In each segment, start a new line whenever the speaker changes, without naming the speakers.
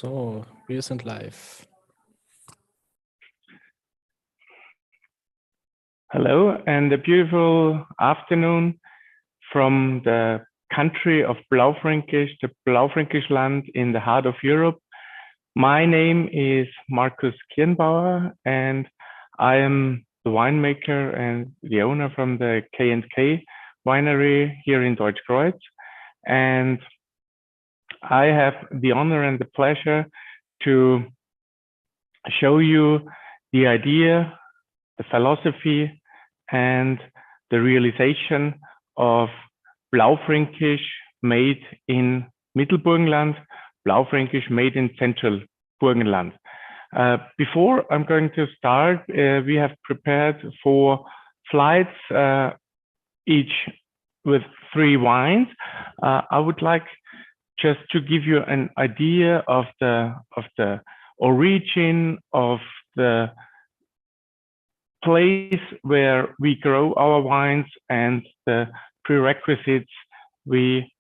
So, wir sind live.
Hello and a beautiful afternoon from the country of Blaufränkisch, the Blaufränkisch land in the heart of Europe. My name is Markus Kirnbauer and I am the winemaker and the owner from the K&K winery here in Deutschkreuz. And I have the honor and the pleasure to show you the idea, the philosophy, and the realization of Blaufränkisch made in Mittelburgenland, Blaufränkisch made in Central Burgenland. Before I'm going to start, we have prepared 4 slides, each with 3 wines. I would like just to give you an idea of the origin of the place where we grow our wines and the prerequisites we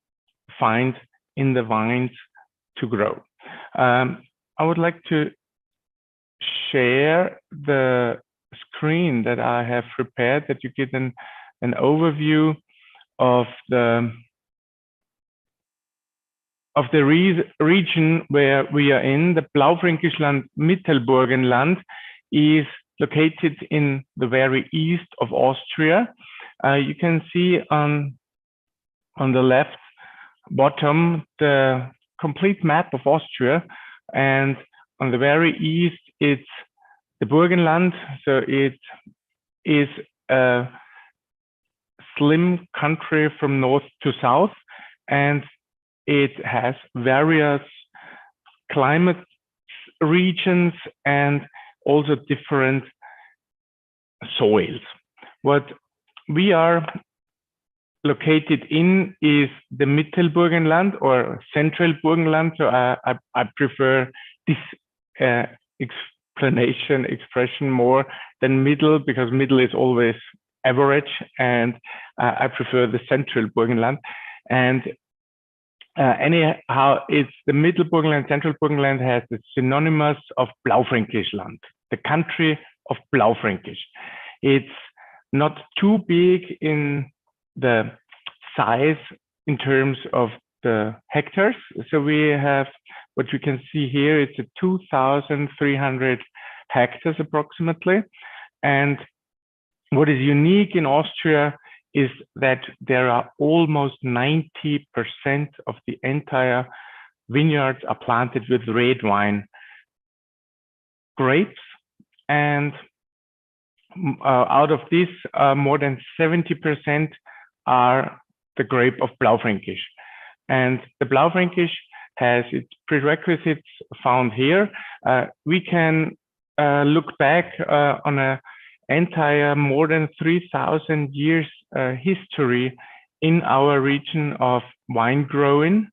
find in the vines to grow. I would like to share the screen that I have prepared, that you get an overview of the region where we are in. The Blaufränkisch land, Mittelburgenland, is located in the very east of Austria. You can see on the left bottom the complete map of Austria, and on the very east it's the Burgenland. So it is a slim country from north to south, and it has various climate regions and also different soils. What we are located in is the Mittelburgenland or Central Burgenland. So I prefer this expression more than middle, because middle is always average, and I prefer the Central Burgenland. And anyhow, it's the Mittelburgenland. Central Burgenland has the synonymous of Blaufränkisch land, the country of Blaufränkisch. It's not too big in the size in terms of the hectares. So we have what you can see here. It's a 2,300 hectares approximately. And what is unique in Austria is that there are almost 90% of the entire vineyards are planted with red wine grapes, and out of this, more than 70% are the grape of Blaufränkisch. And the Blaufränkisch has its prerequisites found here. We can look back on an entire more than 3,000 years history in our region of wine growing,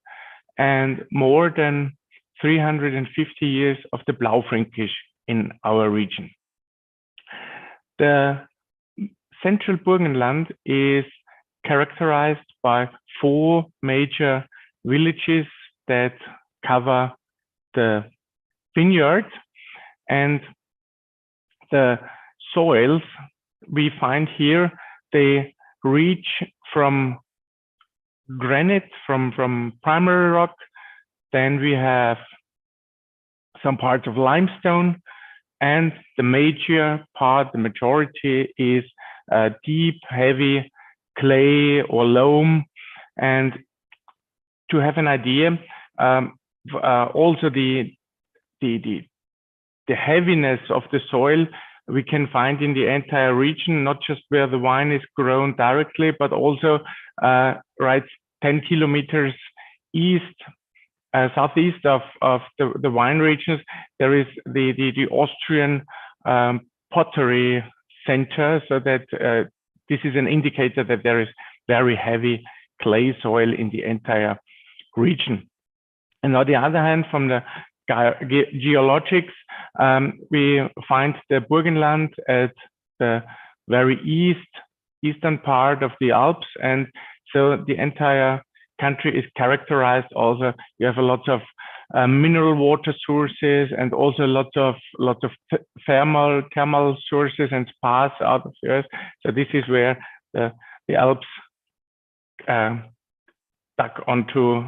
and more than 350 years of the Blaufränkisch in our region. The Central Burgenland is characterized by 4 major villages that cover the vineyard, and the soils we find here, they reach from granite, from primary rock. Then we have some parts of limestone, and the major part, the majority, is deep, heavy clay or loam. And to have an idea, also the heaviness of the soil we can find in the entire region, not just where the wine is grown directly, but also right 10 kilometers east, southeast of the wine regions, there is the Austrian pottery center, so that this is an indicator that there is very heavy clay soil in the entire region. And on the other hand, from the geologics, we find the Burgenland at the very eastern part of the Alps, and so the entire country is characterized also. You have a lot of mineral water sources, and also lots of thermal sources and spas out of the earth. So this is where the Alps stuck onto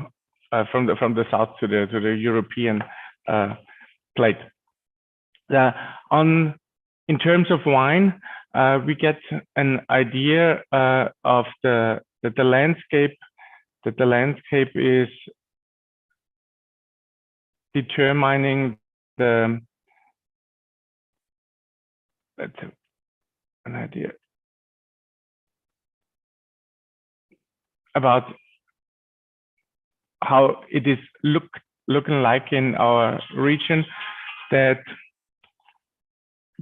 from the south to the European plate. In terms of wine, we get an idea of the landscape. That the landscape is determining the. Let's have an idea about how it is looking like in our region. That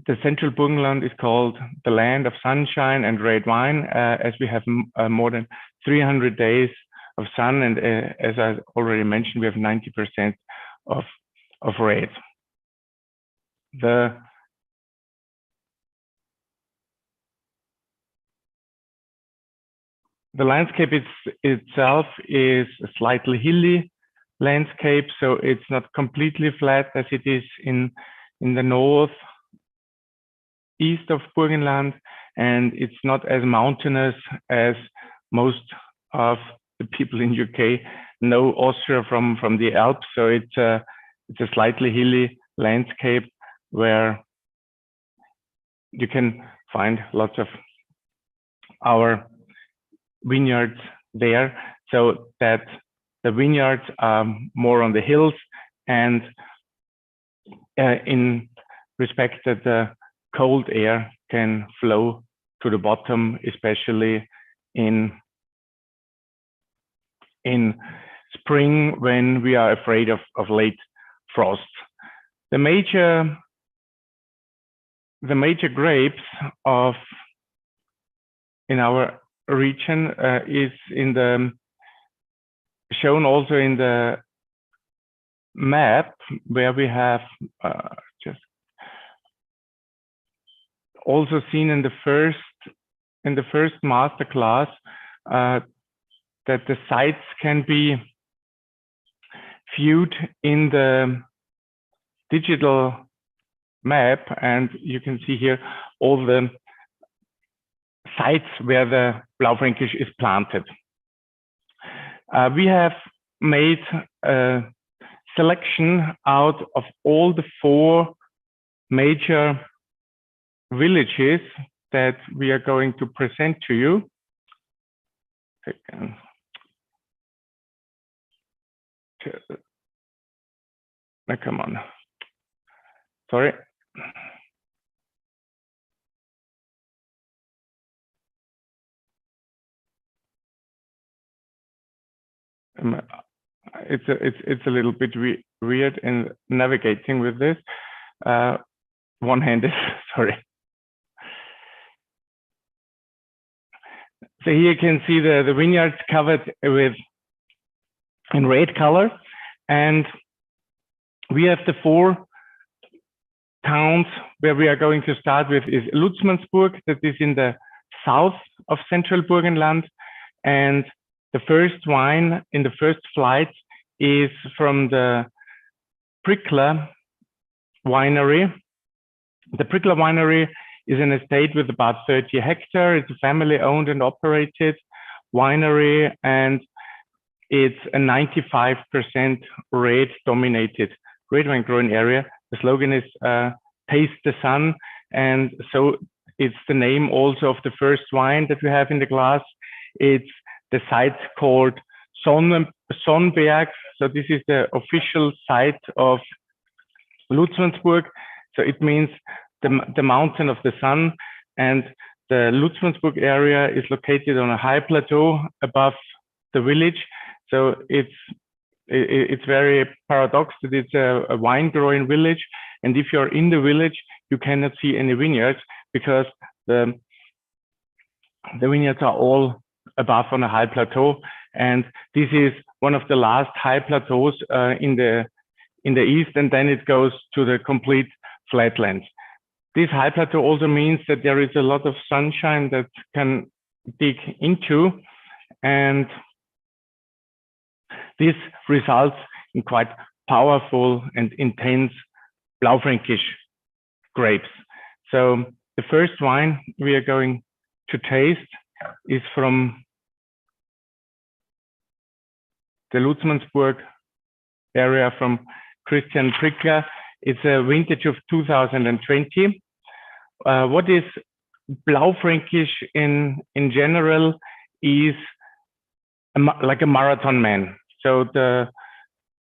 the central Burgenland is called the land of sunshine and red wine, as we have more than 300 days of sun, and as I already mentioned, we have 90% of red. The landscape itself is a slightly hilly landscape, so it's not completely flat as it is in the north east of Burgenland, and it's not as mountainous as most of the people in UK know Austria from the Alps. So it's a slightly hilly landscape where you can find lots of our vineyards there, so that the vineyards are more on the hills, and in respect that the cold air can flow to the bottom, especially in spring when we are afraid of late frosts. The major grapes in our region is shown also in the map, where we have just also seen in the first masterclass that the sites can be viewed in the digital map, and you can see here all the sites where the Blaufränkisch is planted. We have made a selection out of all the 4 major villages that we are going to present to you. Come on. Sorry. It's a little bit weird in navigating with this. One-handed, sorry. So here you can see the vineyards covered in red color, and we have the 4 towns where we are going to start with is Lutzmannsburg, that is in the south of central Burgenland, and the first wine in the first flight is from the Prickler winery. The Prickler winery is an estate with about 30 hectares. It's a family-owned and operated winery, and it's a 95% red-dominated red wine growing area. The slogan is "Taste the Sun," and so it's the name also of the first wine that we have in the glass. It's the site called Sonnberg. So this is the official site of Lutzmannsburg. So it means the mountain of the sun, and the Lutzmannsburg area is located on a high plateau above the village. So it's very paradox that it's a wine growing village, and if you're in the village, you cannot see any vineyards because the vineyards are all above on a high plateau, and this is one of the last high plateaus in the east, and then it goes to the complete flatlands. This high plateau also means that there is a lot of sunshine that can dig into, and this results in quite powerful and intense Blaufränkisch grapes. So the first wine we are going to taste is from the Lutzmannsburg area from Christian Prickler. It's a vintage of 2020. What is Blaufränkisch in general is like a marathon man. So the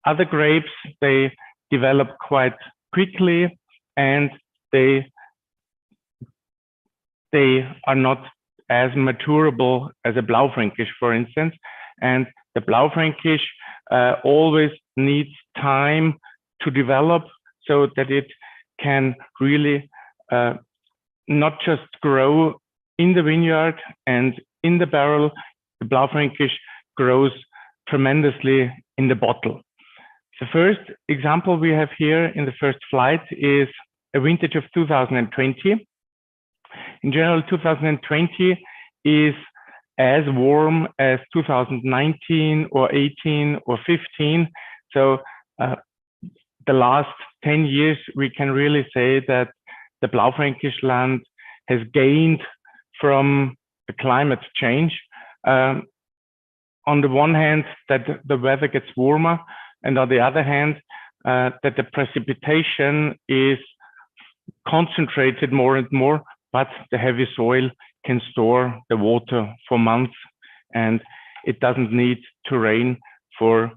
other grapes, they develop quite quickly, and they are not as maturable as a Blaufränkisch, for instance. And the Blaufränkisch always needs time to develop so that it can really not just grow in the vineyard and in the barrel. The Blaufränkisch grows tremendously in the bottle. The first example we have here in the first flight is a vintage of 2020. In general, 2020 is as warm as 2019 or 18 or 15. So the last 10 years, we can really say that the Blaufränkisch land has gained from the climate change. On the one hand, that the weather gets warmer, and on the other hand, that the precipitation is concentrated more and more, but the heavy soil can store the water for months, and it doesn't need to rain for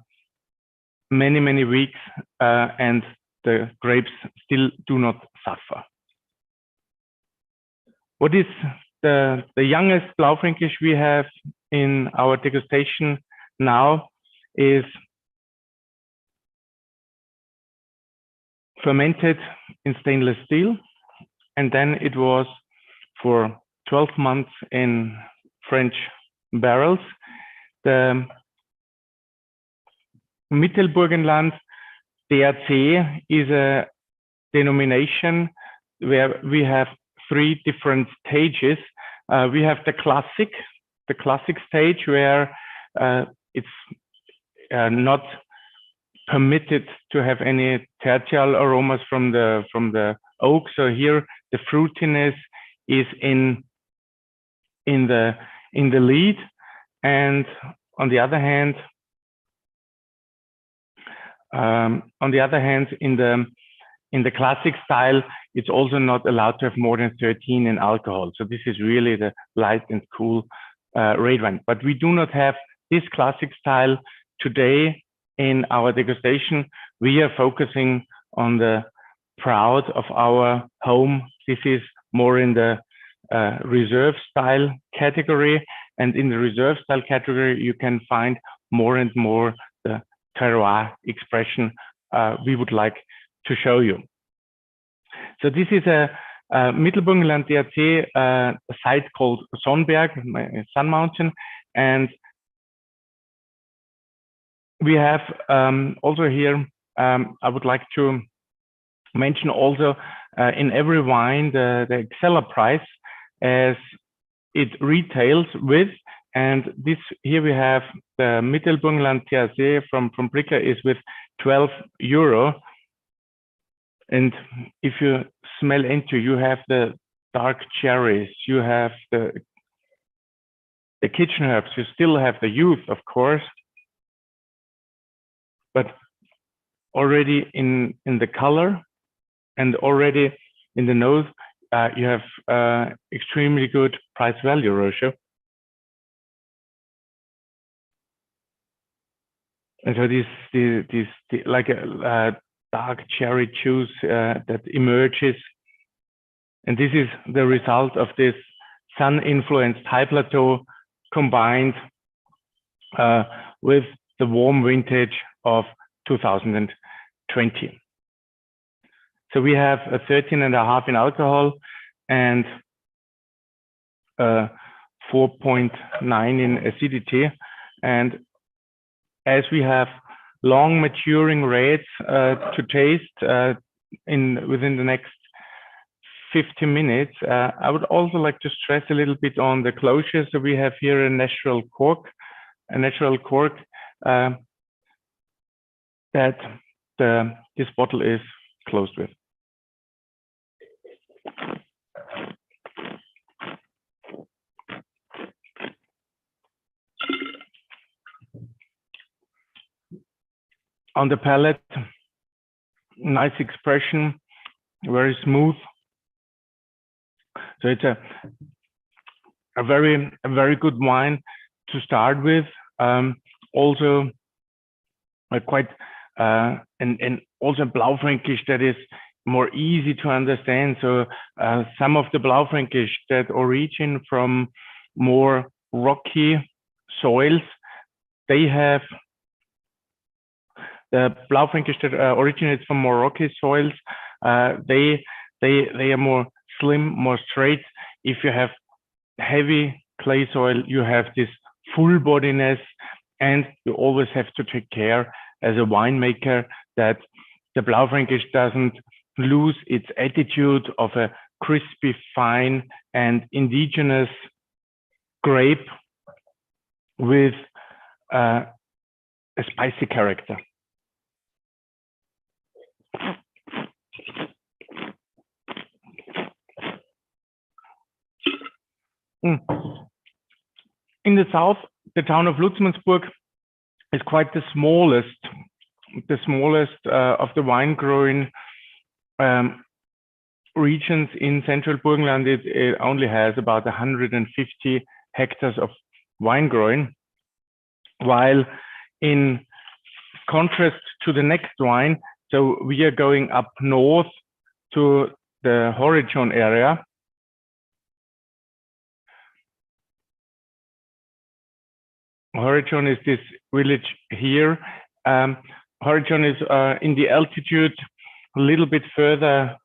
many, many weeks, and the grapes still do not suffer. What is the youngest Blaufränkisch we have in our degustation now is fermented in stainless steel, and then it was for 12 months in French barrels. The Mittelburgenland DRC is a denomination where we have three different stages. We have the classic stage where it's not permitted to have any tertial aromas from the oak. So here the fruitiness is in the lead, and on the other hand, in the classic style, it's also not allowed to have more than 13 in alcohol. So this is really the light and cool red wine. But we do not have this classic style today in our degustation. We are focusing on the proud of our home. This is more in the reserve style category. And in the reserve style category, you can find more and more the terroir expression we would like to show you. So this is a Mittelburgenland DRC, a site called Sonnberg, Sun Mountain, and we have also here, I would like to mention also in every wine the Exceller price as it retails with, and this here we have the Mittelburgenland DRC from Bricker is with €12. And if you smell into, you have the dark cherries, you have the kitchen herbs, you still have the youth, of course, but already in the color and already in the nose, you have extremely good price value ratio. And so this like a dark cherry juice that emerges, and this is the result of this sun-influenced high plateau combined with the warm vintage of 2020. So we have a 13.5 in alcohol and 4.9 in acidity, and as we have long maturing reds to taste within the next 50 minutes, I would also like to stress a little bit on the closure. So we have here a natural cork that this bottle is closed with. On the palate, nice expression, very smooth. So it's a very good wine to start with. Also quite and also Blaufränkisch that is more easy to understand. So some of the Blaufränkisch that origin from more rocky soils, they have the Blaufränkisch that originates from more rocky soils. They are more slim, more straight. If you have heavy clay soil, you have this full bodiness, and you always have to take care as a winemaker that the Blaufränkisch doesn't lose its attitude of a crispy, fine, and indigenous grape with a spicy character. In the south, the town of Lutzmannsburg is quite the smallest of the wine growing regions in central Burgenland. It only has about 150 hectares of wine growing, while in contrast to the next wine, so we are going up north to the Horizon area. Horizon is this village here. Horizon is in the altitude a little bit further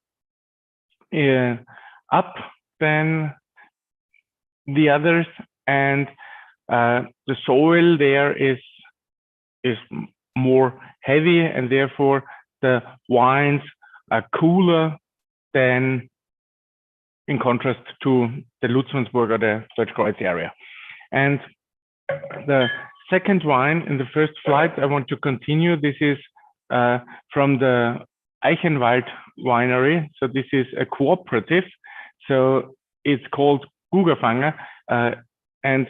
up than the others, and the soil there is more heavy, and therefore the wines are cooler than in contrast to the Lutzmannsburg or the Deutschkreuz area. And the second wine in the first flight I want to continue. This is from the Eichenwald winery. So this is a cooperative. So it's called Gugerfanger. And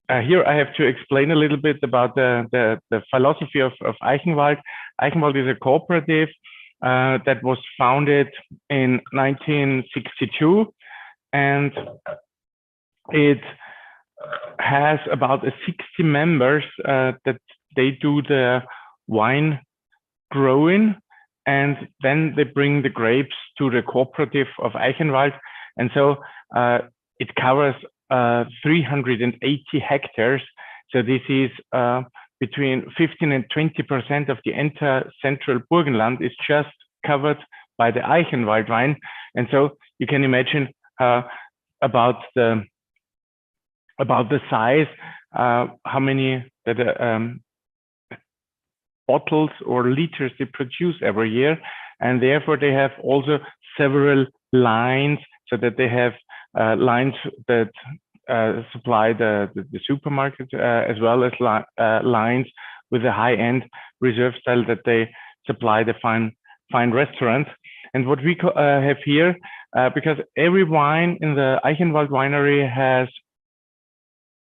here I have to explain a little bit about the philosophy of Eichenwald. Eichenwald is a cooperative that was founded in 1962, and it has about 60 members that they do the wine growing, and then they bring the grapes to the cooperative of Eichenwald. And so it covers 380 hectares. So this is between 15 and 20% of the entire central Burgenland is just covered by the Eichenwald wine. And so you can imagine about the size, how many bottles or liters they produce every year. And therefore they have also several lines, so that they have lines that supply the supermarket, as well as lines with a high-end reserve style that they supply the fine restaurants. And what we have here, because every wine in the Eichenwald winery has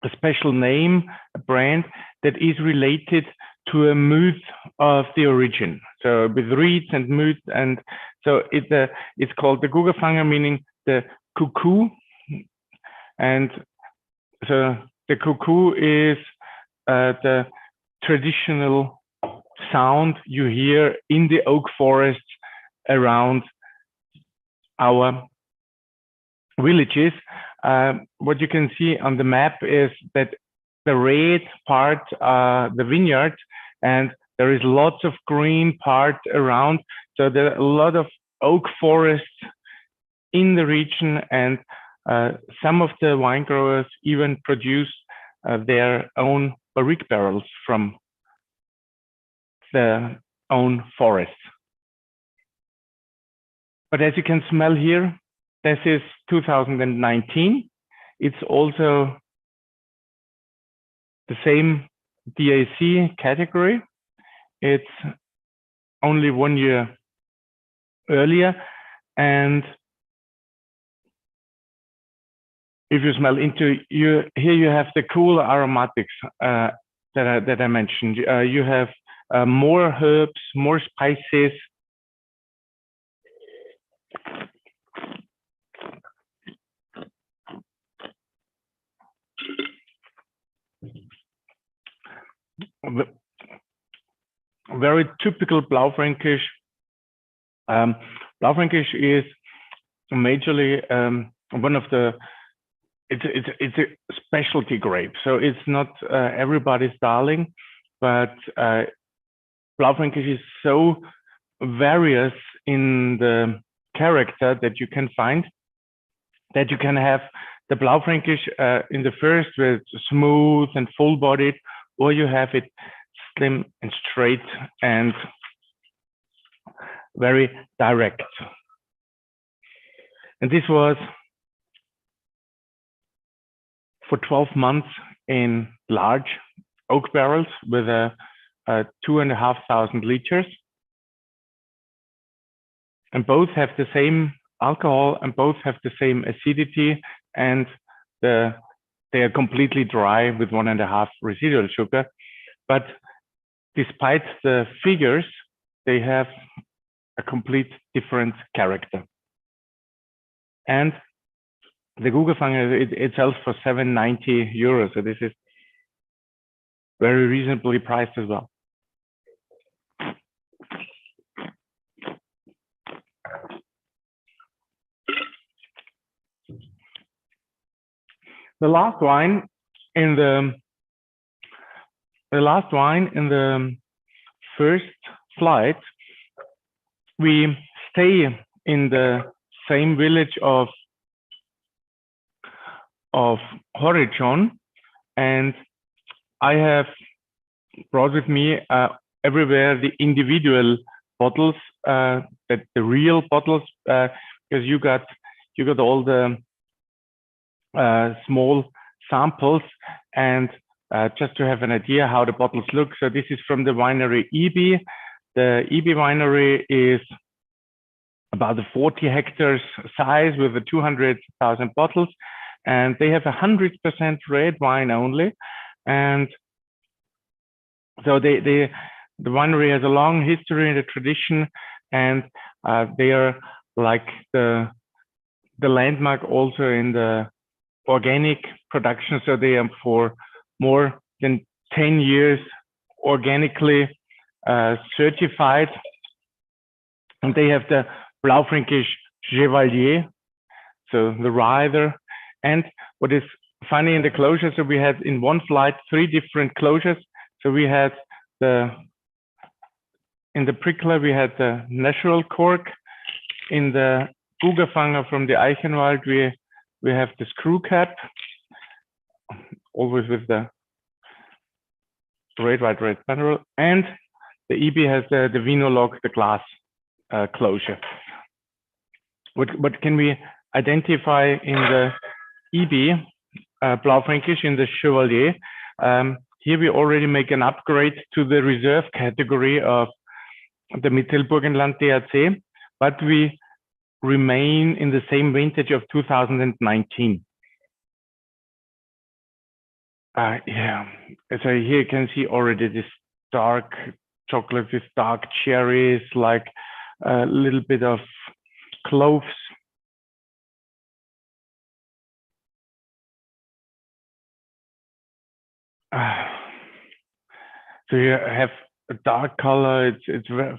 a special name, a brand that is related to a mood of the origin. So with reeds and mood, and so it's called the Gugerfanger, meaning the cuckoo. And so the cuckoo is the traditional sound you hear in the oak forests around our villages. What you can see on the map is that the red part are the vineyards, and there is lots of green part around. So there are a lot of oak forests in the region, and some of the wine growers even produce their own barrique barrels from their own forests. But as you can smell here, this is 2019. It's also the same DAC category. It's only 1 year earlier. And if you smell into here you have the cool aromatics that I mentioned. You have more herbs, more spices. Very typical Blaufränkisch. Blaufränkisch is majorly one of the. It's a specialty grape, so it's not everybody's darling, but Blaufränkisch is so various in the character that you can find that you can have the Blaufränkisch in the first where it's smooth and full-bodied, or you have it slim and straight and very direct. And this was for 12 months in large oak barrels with 2,500 liters. And both have the same alcohol and both have the same acidity, and they are completely dry with 1.5 residual sugar. But despite the figures, they have a complete different character. And the Gugelfanger, it sells for 790 euros. So this is very reasonably priced as well. The last wine in the first slide, we stay in the same village of Horizon, and I have brought with me everywhere the individual bottles, the real bottles, because you got all the small samples, and just to have an idea how the bottles look. So this is from the winery EB. The EB winery is about a 40 hectares size with 200,000 bottles, and they have 100% red wine only. And so the winery has a long history and a tradition, and they are like the landmark also in the organic production. So they are for more than 10 years organically certified, and they have the Blaufränkisch Chevalier, so the rider. And what is funny in the closures, so we had in one flight 3 different closures. So we had in the Prickler we had the natural cork. In the Gugelfanger from the Eichenwald we have the screw cap, always with the red, white, red panel, and the EB has the Vinolog, the glass closure. What can we identify in the EB Blaufränkisch, in the Chevalier? Here we already make an upgrade to the reserve category of the Mittelburgenland DRC, but we remain in the same vintage of 2019. Yeah, so here you can see already this dark chocolate with dark cherries, like a little bit of cloves. So you have a dark color. It's very,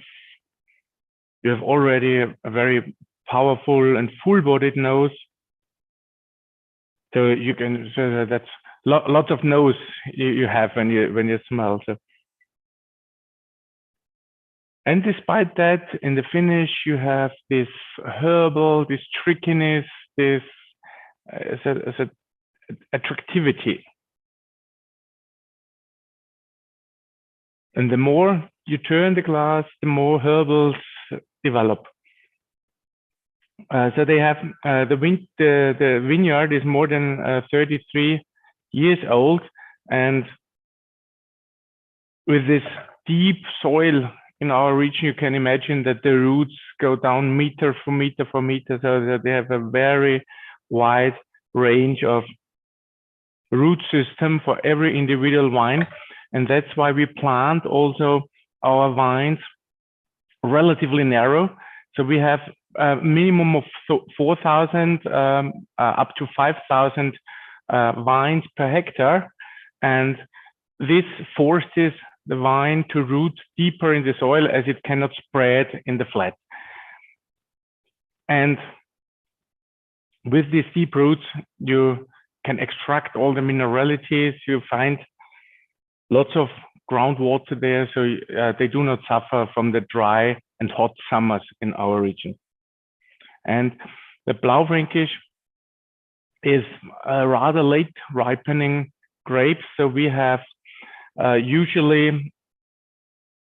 you have already a very powerful and full-bodied nose. So you can, so that's lots of nose you have when you smell. So, and despite that, in the finish you have this herbal, this trickiness, this attractivity. And the more you turn the glass, the more herbals develop. So they have the vineyard is more than 33 years old, and with this deep soil in our region, you can imagine that the roots go down meter for meter for meter, so that they have a very wide range of root system for every individual vine. And that's why we plant also our vines relatively narrow. So we have a minimum of 4,000 up to 5,000 vines per hectare. And this forces the vine to root deeper in the soil as it cannot spread in the flat. And with these deep roots, you can extract all the mineralities. You find lots of groundwater there, so they do not suffer from the dry and hot summers in our region. And the Blaufränkisch is a rather late ripening grape. So we have usually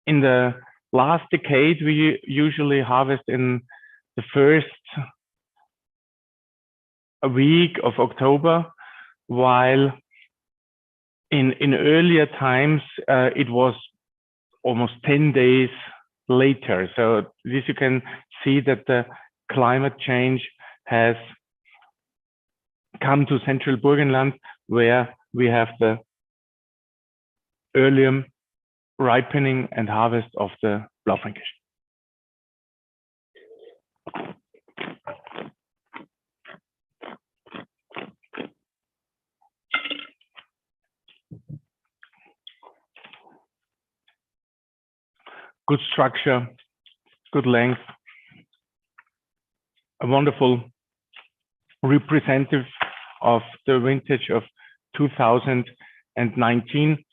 in the last decade, we usually harvest in the first week of October, while in earlier times, it was almost 10 days later. So this you can see that the climate change has come to central Burgenland, where we have the earlier ripening and harvest of the Blaufränkisch. Good structure, good length, a wonderful representative of the vintage of 2019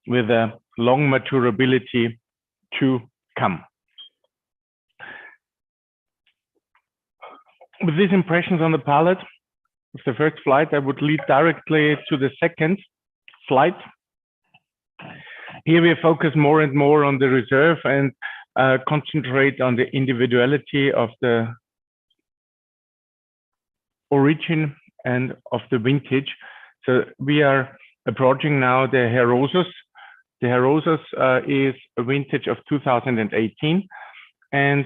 with a long maturability to come. With these impressions on the palate of the first flight, I would lead directly to the second flight. Here we focus more and more on the reserve and concentrate on the individuality of the origin and of the vintage. So we are approaching now the Herosus. The Herosus is a vintage of 2018, and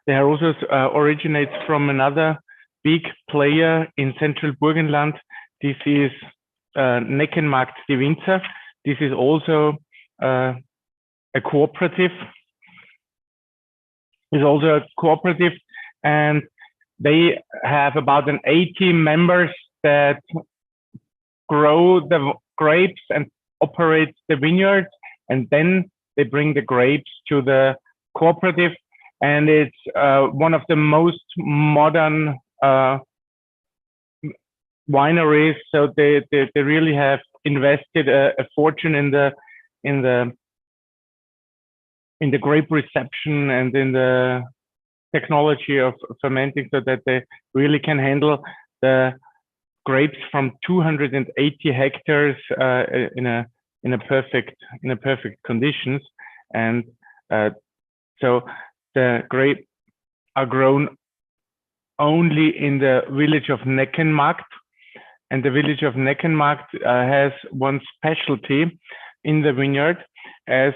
the Herosus originates from another big player in central Burgenland. This is Neckenmarkt die Winzer. This is also a cooperative. It's also a cooperative, and they have about 80 members that grow the grapes and operate the vineyards, and then they bring the grapes to the cooperative. And it's one of the most modern wineries. So they really have invested a fortune in the grape reception and in the technology of fermenting, so that they really can handle the grapes from 280 hectares in a perfect conditions. And so the grapes are grown only in the village of Neckenmarkt, and the village of Neckenmarkt has one specialty in the vineyard, as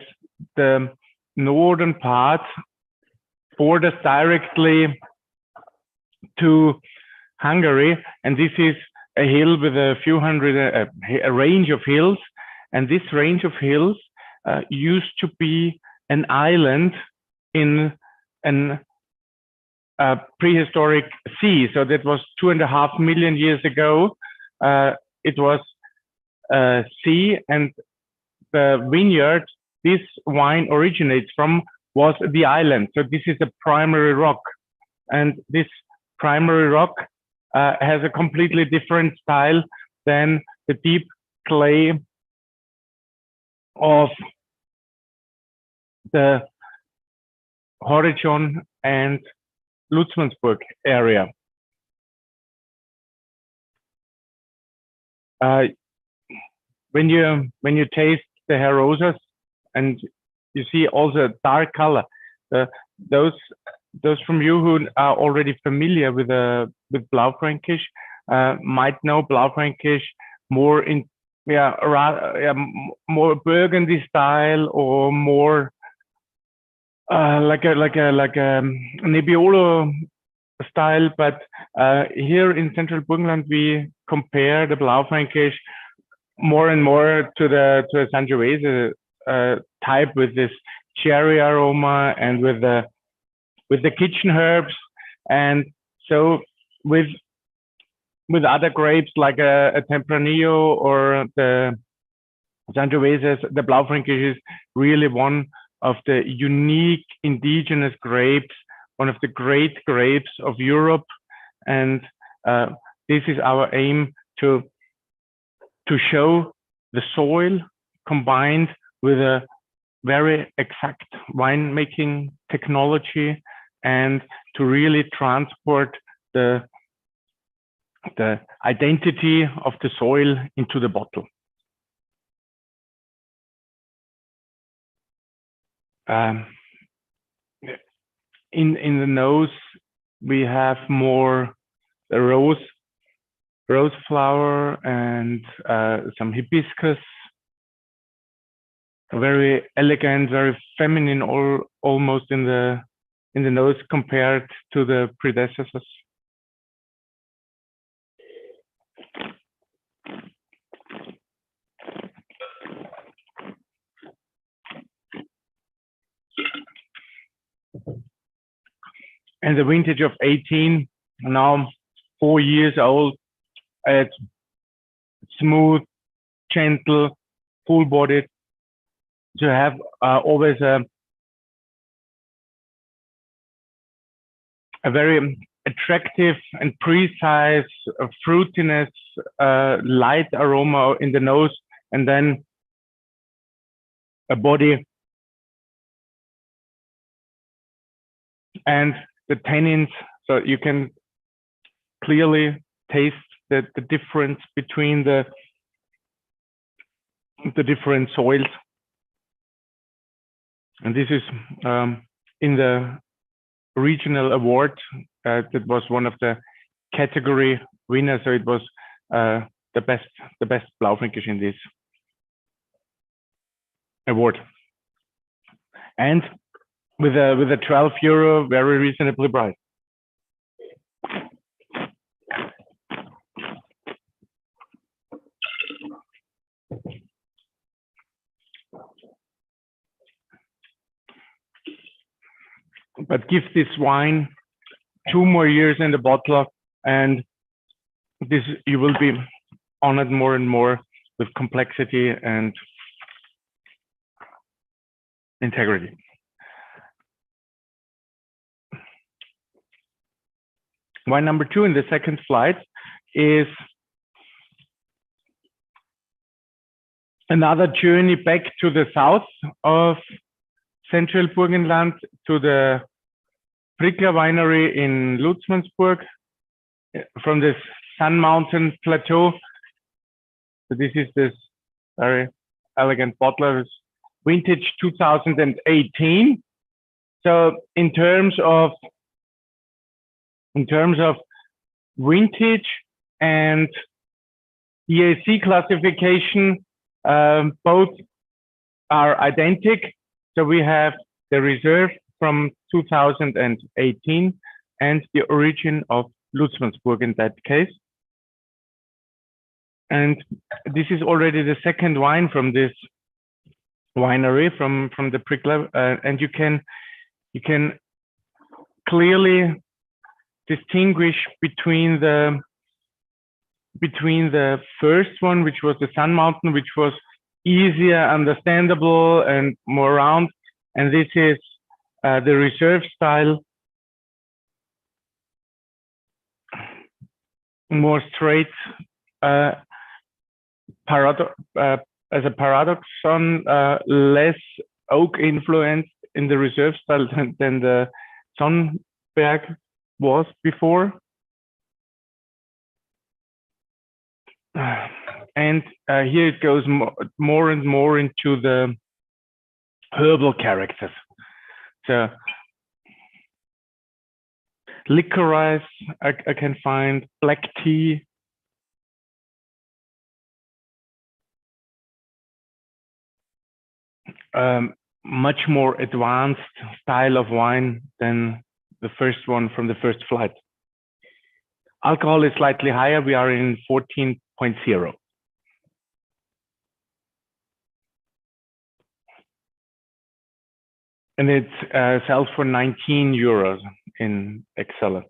the northern part borders directly to Hungary, and this is a hill with a few hundred, a range of hills, and this range of hills used to be an island in a prehistoric sea. So that was 2.5 million years ago. It was a sea, and the vineyard this wine originates from was the island. So this is a primary rock, and this primary rock has a completely different style than the deep clay of the Horizon and Lutzmannsburg area. When you taste the Herosus, and you see also a dark color, those from you who are already familiar with Blaufränkisch might know Blaufränkisch more in more burgundy style, or more like a Nebbiolo style, but here in Central Burgenland we compare the Blaufränkisch more and more to the Sangiovese type, with this cherry aroma and with the kitchen herbs, and so with other grapes like a Tempranillo or the Sangiovese, the Blaufränkisch is really one of the unique indigenous grapes, one of the great grapes of Europe, and this is our aim to show the soil combined with a very exact winemaking technology, and to really transport the identity of the soil into the bottle. In the nose, we have more the rose flower and some hibiscus. Very elegant, very feminine, almost in the nose compared to the predecessors. And the vintage of 18, now 4 years old. It's smooth, gentle, full-bodied. To have always a very attractive and precise fruitiness, light aroma in the nose, and then a body and the tannins, so you can clearly taste the difference between the different soils. And this is in the regional award. That was one of the category winners, so it was the best Blaufränkisch in this award. And with a 12 euro, very reasonably priced. But give this wine 2 more years in the bottle, and this, you will be honored more and more with complexity and integrity. Wine number 2 in the second slide is another journey back to the south of Central Burgenland, to the Prickler winery in Lutzmannsburg, from this Sun Mountain Plateau. So this is this very elegant bottle, vintage 2018. So in terms of vintage and EAC classification, both are identical. So we have the reserve from 2018 and the origin of Lutzmannsburg in that case. And this is already the second wine from this winery, from the Prickler, and you can clearly distinguish between the first one, which was the Sun Mountain, which was easier, understandable, and more round, and this is the reserve style, more straight, as a paradoxon, less oak influence in the reserve style than the Sonnenberg was before. And here it goes more and more into the herbal characters. So licorice, I can find black tea, much more advanced style of wine than the first one from the first flight. Alcohol is slightly higher. We are in 14.0. And it sells for 19 euros in Excel.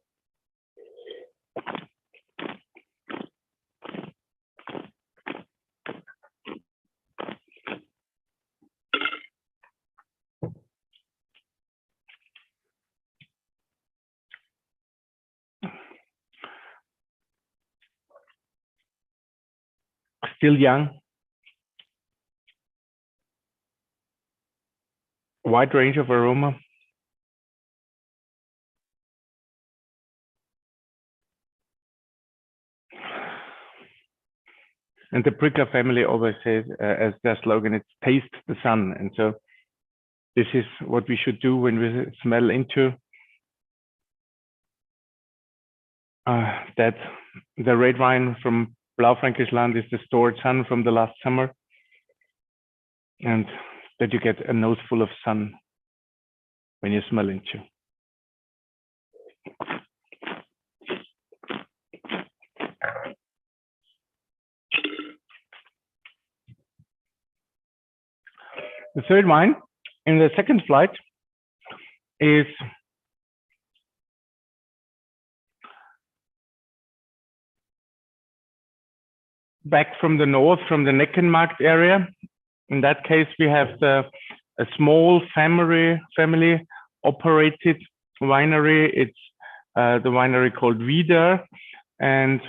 Still young. Wide range of aroma. And the Prickler family always says, as their slogan, it's taste the sun. And so this is what we should do when we smell into that the red wine from Blaufränkisch land is the stored sun from the last summer, and that you get a nose full of sun when you smell into. The third wine in the second flight is back from the north, from the Neckenmarkt area. In that case, we have a small family operated winery. It's the winery called Wieder, and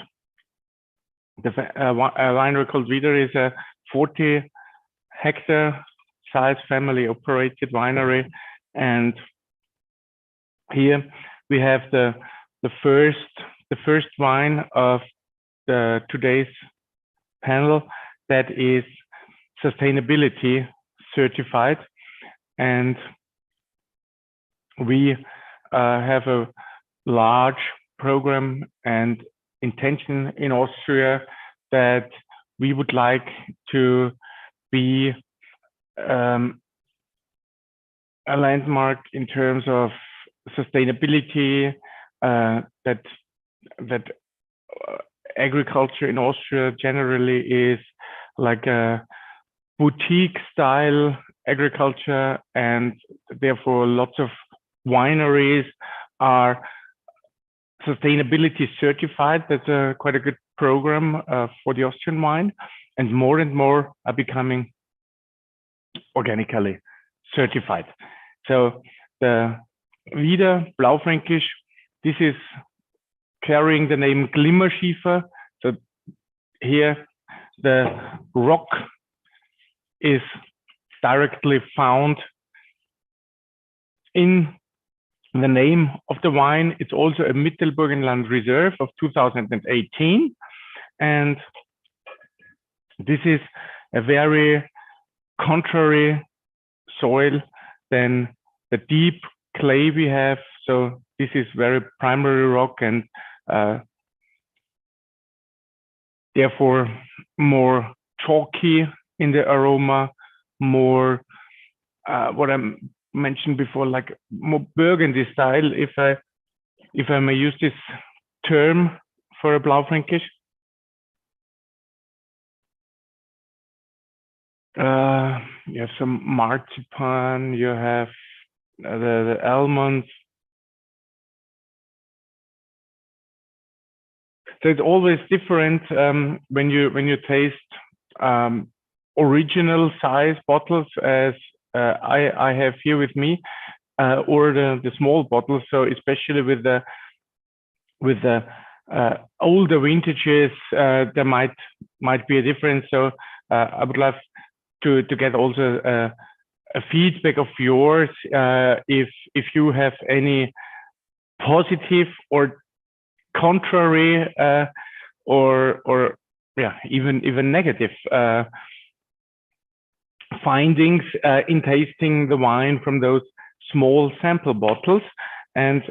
the winery called Wieder is a 40-hectare size family operated winery. And here we have the first wine of today's panel that is sustainability certified, and we have a large program and intention in Austria that we would like to be a landmark in terms of sustainability, that agriculture in Austria generally is like a boutique style agriculture, and therefore lots of wineries are sustainability certified. That's quite a good program for the Austrian wine, and more are becoming organically certified. So the Wieder Blaufränkisch, this is carrying the name Glimmerschiefer. So here the rock is directly found in the name of the wine. It's also a Mittelburgenland reserve of 2018. And this is a very contrary soil than the deep clay we have. So this is very primary rock, and therefore more chalky in the aroma, more what I mentioned before, like more burgundy style, if I may use this term for a Blaufränkisch. You have some marzipan, you have the almonds. So it's always different when you taste original size bottles, as I have here with me, or the small bottles. So especially with the older vintages, there might be a difference. So I would love to get also a feedback of yours, if you have any positive or contrary or yeah, even negative findings in tasting the wine from those small sample bottles, and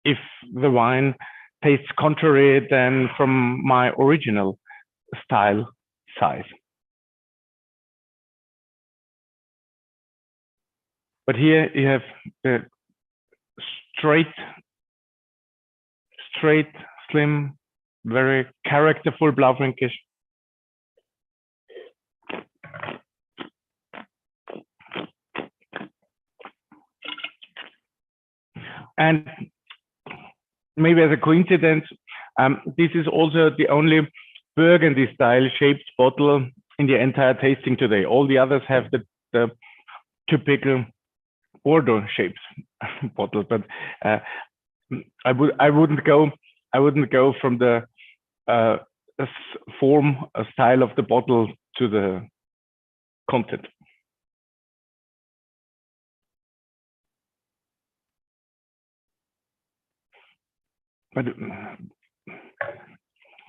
if the wine tastes contrary than from my original style size. But here you have the straight, slim, very characterful Blaufränkisch. And maybe as a coincidence, this is also the only Burgundy style shaped bottle in the entire tasting today. All the others have the typical Bordeaux shaped bottle, but I wouldn't go from the form, style of the bottle to the content. But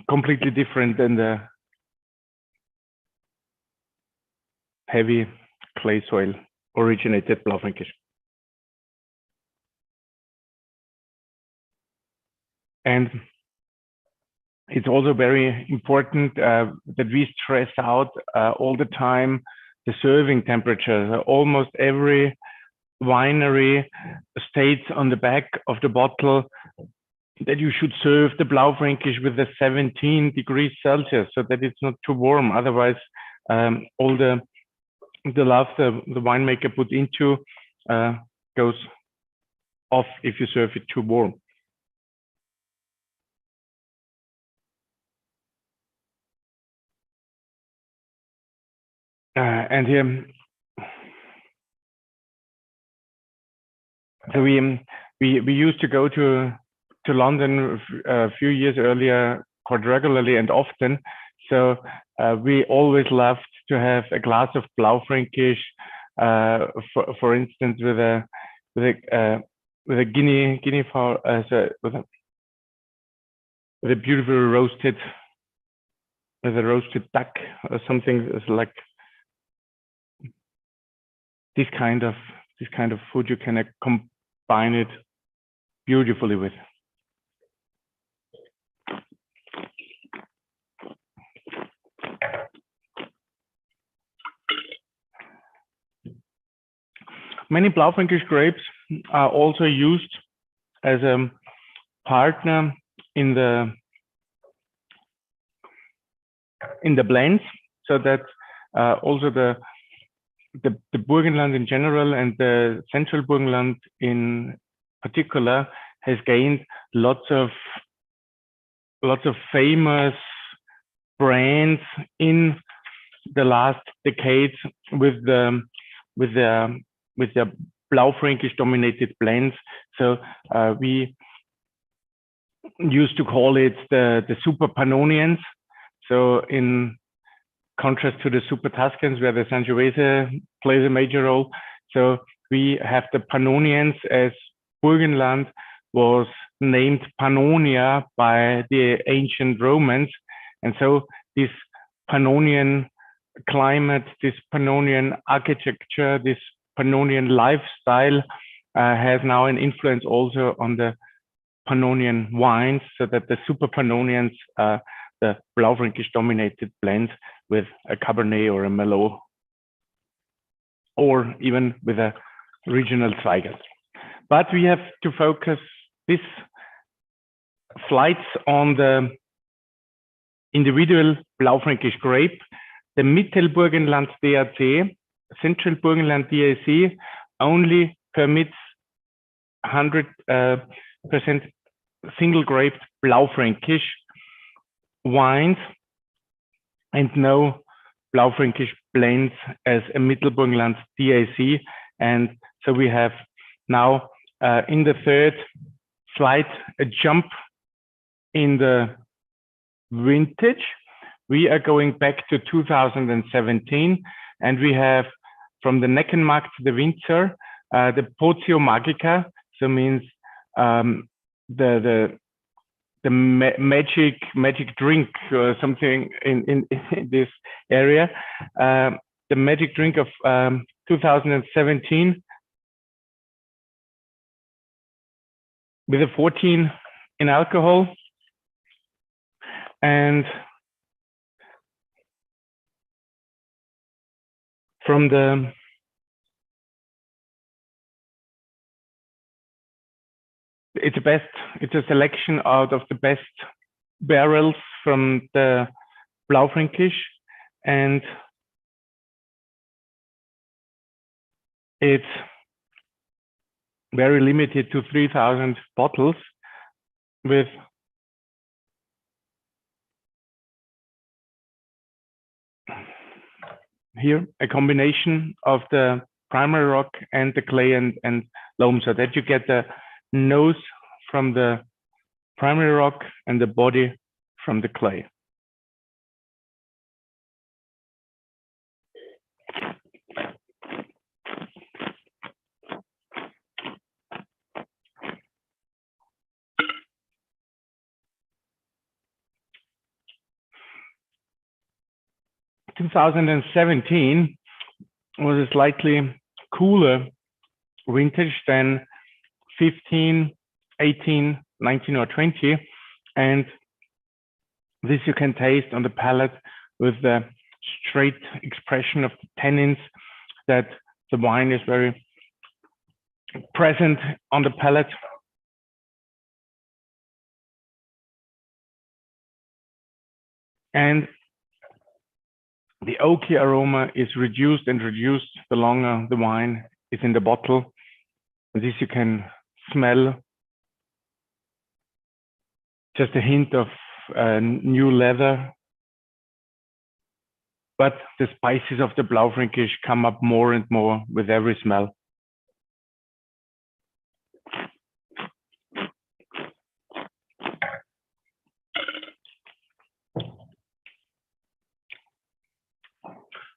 completely different than the heavy clay soil originated Blaufränkisch. And it's also very important that we stress out all the time the serving temperature. Almost every winery states on the back of the bottle that you should serve the Blaufränkisch with a 17 degrees Celsius, so that it's not too warm. Otherwise, all the love the winemaker put into goes off if you serve it too warm. And here, so we used to go to London a few years earlier quite regularly and often. So we always loved to have a glass of Blaufränkisch, for instance, with a guinea fowl, with a beautiful roasted duck or something like this kind of food. You can combine it beautifully with. Many Blaufränkisch grapes are also used as a partner in the blends, so that also the Burgenland in general and the central Burgenland in particular has gained lots of famous brands in the last decades with the Blaufränkisch dominated blends. So we used to call it the Super Pannonians. So in contrast to the Super Tuscans, where the Sangiovese plays a major role. So we have the Pannonians, as Burgenland was named Pannonia by the ancient Romans. And so this Pannonian climate, this Pannonian architecture, this Pannonian lifestyle has now an influence also on the Pannonian wines, so that the Super Pannonians are the Blaufränkisch dominated blends with a Cabernet or a Merlot, or even with a regional Zweigert. But we have to focus this slides on the individual Blaufränkisch grape. The Mittelburgenland DAC, Central Burgenland DAC, only permits 100% single grape Blaufränkisch wines and no Blaufränkisch blends as a Mittelburgenland DAC. And so we have now in the third slide a jump in the vintage. We are going back to 2017, and we have from the Neckenmarkt to the Winzer the Pocio Magica, so means the magic drink or something in this area. The magic drink of 2017 with a 14 in alcohol, and from the it's a selection out of the best barrels from the Blaufränkisch, and it's very limited to 3,000 bottles with here a combination of the primary rock and the clay and loam, so that you get the nose from the primary rock and the body from the clay. In 2017 was a slightly cooler vintage than 15, 18, 19, or 20. And this you can taste on the palate with the straight expression of the tannins, that the wine is very present on the palate. And the oaky aroma is reduced and reduced the longer the wine is in the bottle. And this you can smell. Just a hint of new leather. But the spices of the Blaufränkisch come up more and more with every smell.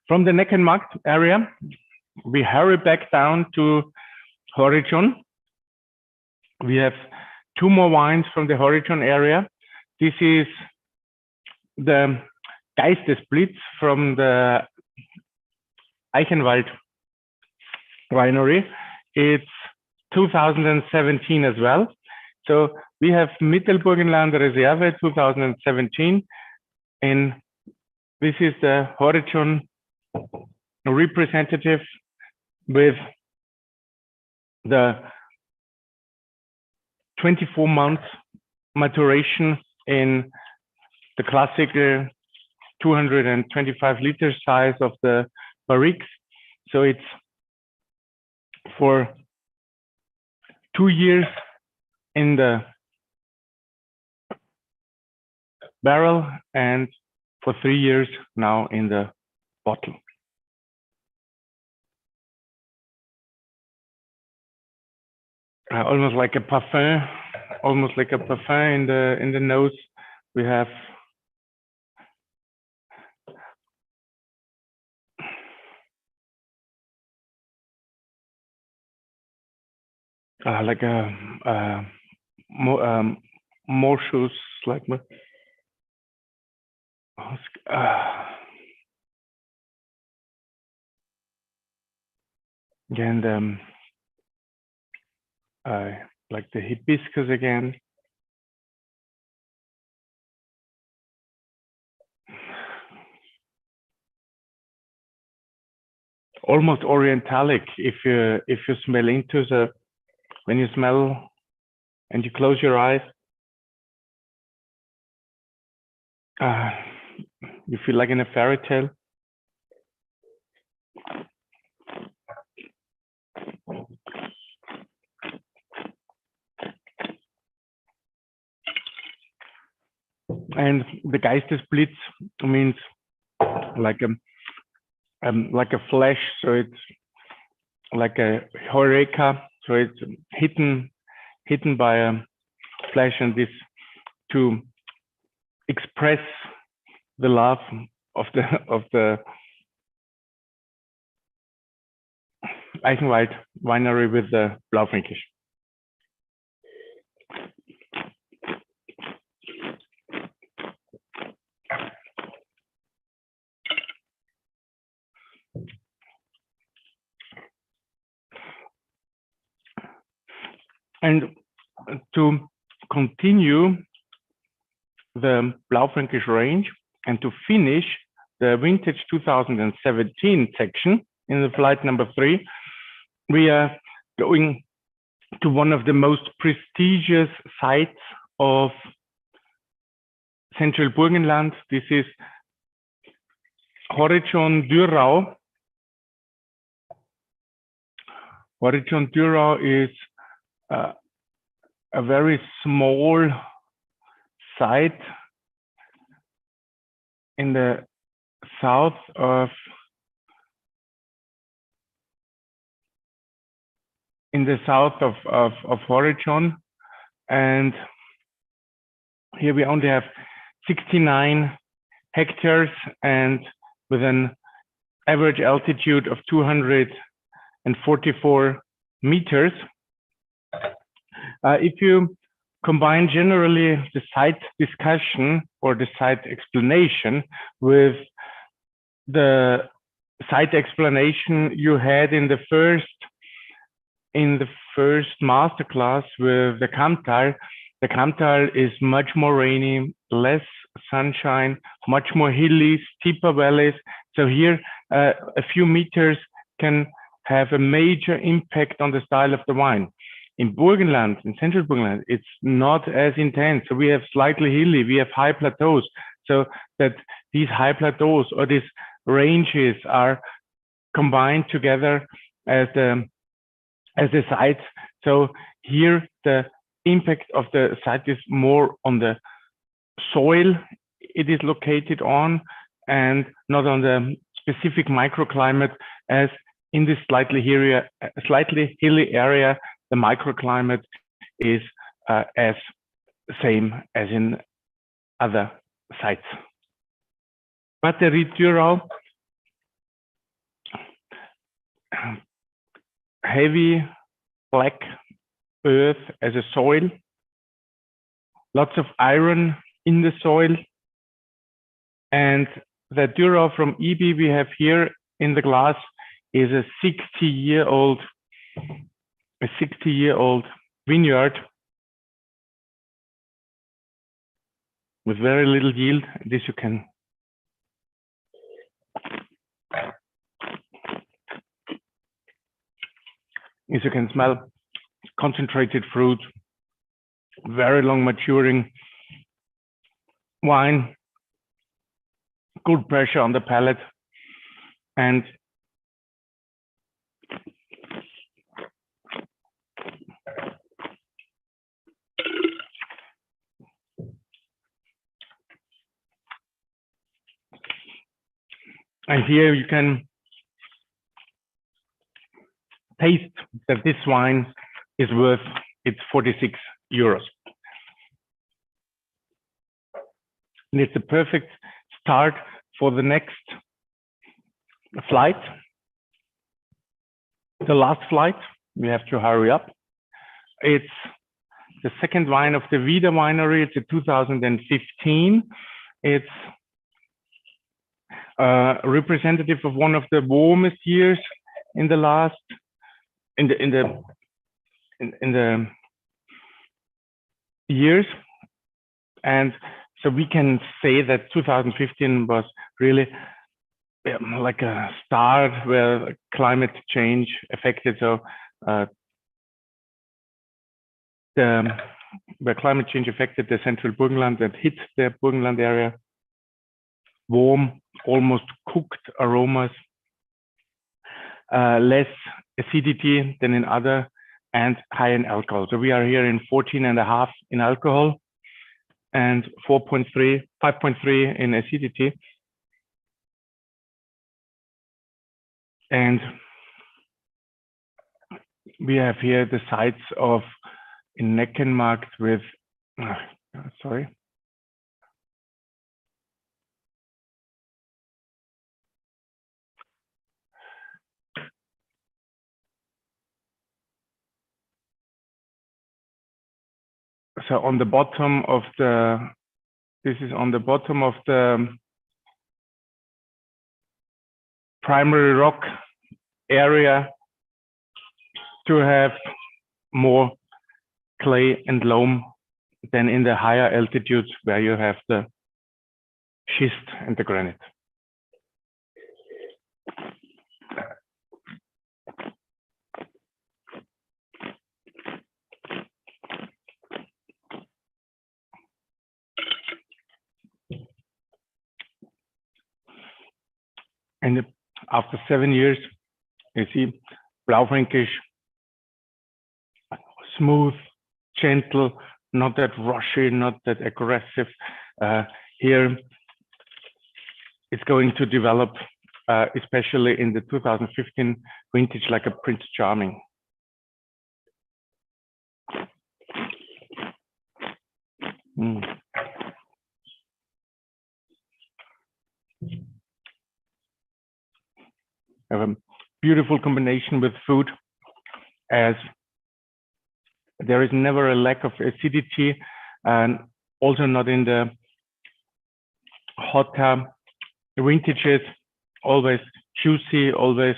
From the Neck and Markt area, we hurry back down to Horizon. We have two more wines from the Horizon area. This is the Geistesblitz from the Eichenwald winery. It's 2017 as well. So we have Mittelburgenland Reserve 2017, and this is the Horizon representative with the 24 months maturation in the classical 225 liter size of the barriques. So it's for 2 years in the barrel and for 3 years now in the bottle. Almost like a parfum, in the nose. We have like a morsels, like again like the hibiscus again. Almost orientalic if you smell into the, when you smell and you close your eyes, you feel like in a fairy tale. And the Geistesblitz means like a flash, so it's like a heureka, so it's hidden by a flash, and this to express the love of the Eichenwald winery with the Blaufränkisch. And to continue the Blaufränkisch range and to finish the vintage 2017 section in the flight number 3, we are going to one of the most prestigious sites of central Burgenland. This is Horizon Dürau. Horizon Dürau is a very small site in the south of Horizon, and here we only have 69 hectares and with an average altitude of 244 meters. If you combine generally the site discussion or the site explanation with the site explanation you had in the first masterclass with the Kammtal is much more rainy, less sunshine, much more hilly, steeper valleys. So here a few meters can have a major impact on the style of the wine. In Burgenland, in central Burgenland, it's not as intense. So we have slightly hilly, we have high plateaus. So that these high plateaus or these ranges are combined together as the site. So here the impact of the site is more on the soil it is located on and not on the specific microclimate, as in this slightly hilly area, the microclimate is as same as in other sites. Batterie Dürau, heavy black earth as a soil, lots of iron in the soil, and the Dürau from EB we have here in the glass is a 60-year-old vineyard with very little yield. This you can smell, concentrated fruit, very long maturing wine, good pressure on the palate, and here you can taste that this wine is worth its 46 euros. And it's a perfect start for the next flight. The last flight, we have to hurry up. It's the second wine of the Vida winery. It's a 2015. It's representative of one of the warmest years in the last in the years, and so we can say that 2015 was really like a start where climate change affected. So where climate change affected the central Burgenland and hit the Burgenland area. Warm, almost cooked aromas, less acidity than in other, and high in alcohol. So we are here in 14.5 in alcohol and 5.3 in acidity. And we have here the sites of in Neckenmarkt with, sorry. So on the bottom of the, this is on the bottom of the primary rock area to have more clay and loam than in the higher altitudes where you have the schist and the granite. And after 7 years, you see Blaufränkisch, smooth, gentle, not that rushy, not that aggressive. Here, it's going to develop, especially in the 2015 vintage, like a Prince Charming. Have a beautiful combination with food, as there is never a lack of acidity, and also not in the hotter vintages, always juicy, always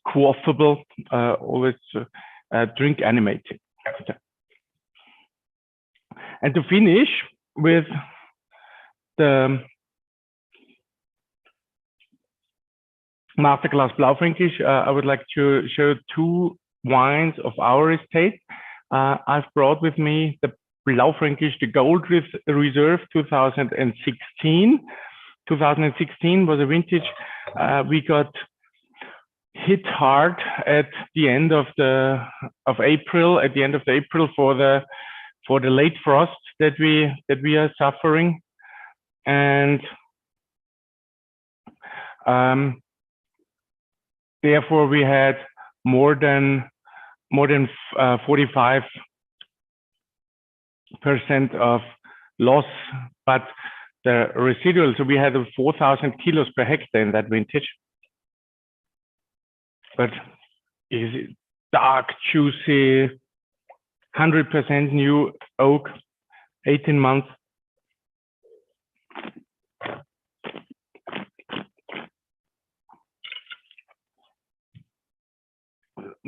quaffable, always drink animated. And to finish with the Masterclass Blaufränkisch, I would like to show 2 wines of our estate. I've brought with me the Blaufränkisch, the Gold Reserve 2016. 2016 was a vintage. We got hit hard at the end of April, for the late frost that we are suffering, and therefore we had more than 45% of loss, but the residual, so we had 4,000 kilos per hectare in that vintage. But is it dark, juicy, 100% new oak, 18 months.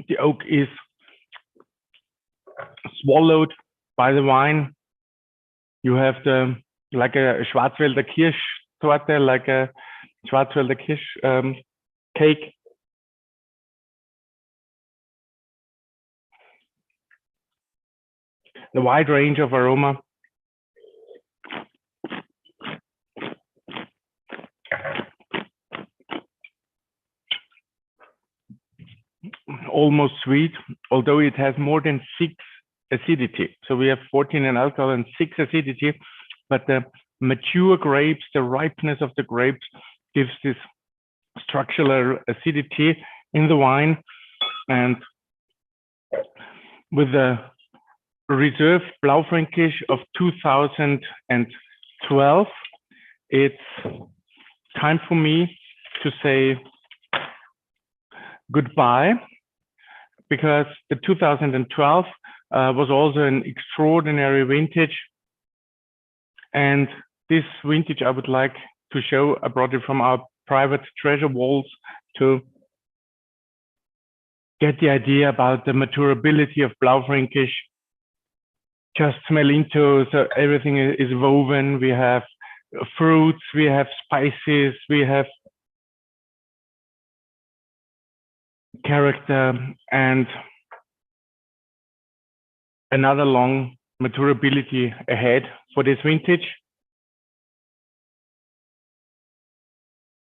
The oak is swallowed by the wine. You have like a Schwarzwälder Kirschtorte, like a Schwarzwälder Kirsch cake. The wide range of aroma. Almost sweet, although it has more than 6 acidity. So we have 14 in alcohol and 6 acidity, but the mature grapes, the ripeness of the grapes gives this structural acidity in the wine. And with the Reserve Blaufränkisch of 2012, it's time for me to say goodbye, because the 2012 was also an extraordinary vintage. And this vintage I would like to show. I brought it from our private treasure vaults to get the idea about the maturability of Blaufränkisch. Just smell into, so everything is woven. We have fruits, we have spices, we have character, and another long maturability ahead for this vintage.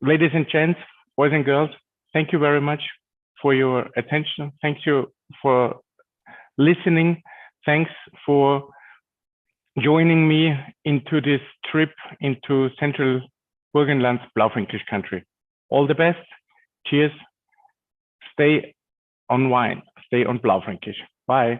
Ladies and gents, boys and girls, thank you very much for your attention. Thank you for listening. Thanks for joining me into this trip into Central Burgenland's Blaufränkisch country. All the best. Cheers. Stay on wine. Stay on Blaufränkisch. Bye.